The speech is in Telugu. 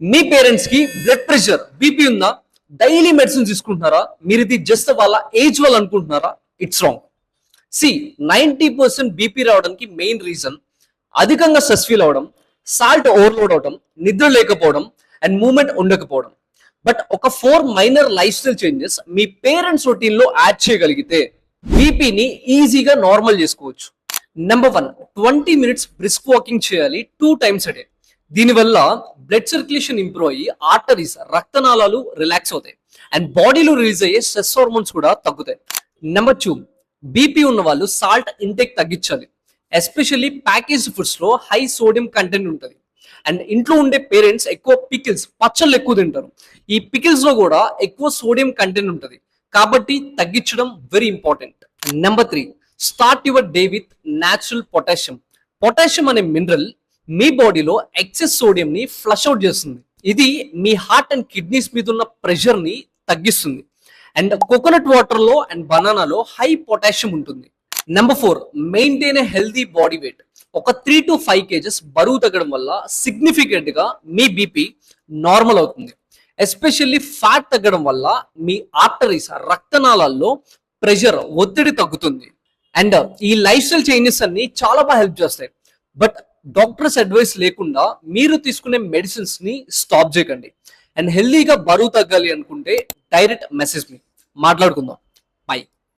మీ పేరెంట్స్ కి బ్లడ్ ప్రెషర్ బీపీ ఉందా? డైలీ మెడిసిన్ తీసుకుంటున్నారా? మీరు ఇది జస్ట్ వాళ్ళ ఏజ్ వల్ల అనుకుంటున్నారా? It's wrong. సి 90% బీపీ రావడానికి మెయిన్ రీజన్ అధికంగా స్ట్రెస్ ఫీల్ అవడం, సాల్ట్ ఓవర్లోడ్ అవడం, నిద్ర లేకపోవడం అండ్ మూమెంట్ ఉండకపోవడం. బట్ ఒక 4 మైనర్ లైఫ్ స్టైల్ చేంజెస్ మీ పేరెంట్స్ రొటీన్ లో యాడ్ చేయగలిగితే బీపీని ఈజీగా నార్మల్ చేసుకోవచ్చు. నెంబర్ 1, 20 minutes బ్రిస్క్ వాకింగ్ చేయాలి 2 times a day. దీనివల్ల బ్లడ్ సర్క్యులేషన్ ఇంప్రూవ్ అయ్యి ఆర్టరీస్ రక్తనాళాలు రిలాక్స్ అవుతాయి అండ్ బాడీలో రిలీజ్ అయ్యే స్ట్రెస్ హార్మోన్స్ కూడా తగ్గుతాయి. నెంబర్ 2, బీపీ ఉన్న వాళ్ళు సాల్ట్ ఇంటేక్ తగ్గించాలి. ఎస్పెషల్లీ ప్యాకేజ్ ఫుడ్స్ లో హై సోడియం కంటెంట్ ఉంటుంది అండ్ ఇంట్లో ఉండే పేరెంట్స్ ఎక్కువ పికిల్స్ పచ్చళ్ళు ఎక్కువ తింటారు. ఈ పికిల్స్ లో కూడా ఎక్కువ సోడియం కంటెంట్ ఉంటుంది కాబట్టి తగ్గించడం very important. Number 3, start your day with natural potassium. Potassium అనే మినరల్ మీ బాడీలో ఎక్సెస్ సోడియం ని ఫ్లష్ అవుట్ చేస్తుంది. ఇది మీ హార్ట్ అండ్ కిడ్నీస్ మీద ఉన్న ప్రెషర్ ని తగ్గిస్తుంది. అండ్ కోకోనట్ వాటర్ లో అండ్ బనానాలో హై పొటాషియం ఉంటుంది. Number 4, maintain a healthy body weight. ఒక 3 to 5 kgs బరువు తగ్గడం వల్ల సిగ్నిఫికెంట్ గా మీ బీపీ నార్మల్ అవుతుంది. ఎస్పెషల్లీ ఫ్యాట్ తగ్గడం వల్ల మీ ఆర్టరీస్ రక్తనాళాల్లో ప్రెషర్ ఒత్తిడి తగ్గుతుంది. అండ్ ఈ లైఫ్ స్టైల్ చేంజెస్ అన్ని చాలా బాగా హెల్ప్ చేస్తాయి. బట్ డాక్టర్స్ అడ్వైస్ లేకుండా మీరు తీసుకునే మెడిసిన్స్ ని స్టాప్ చేయకండి. అండ్ హెల్దీగా బరువు తగ్గాలి అనుకుంటే డైరెక్ట్ మెసేజ్ మీ మాట్లాడుకుందాం.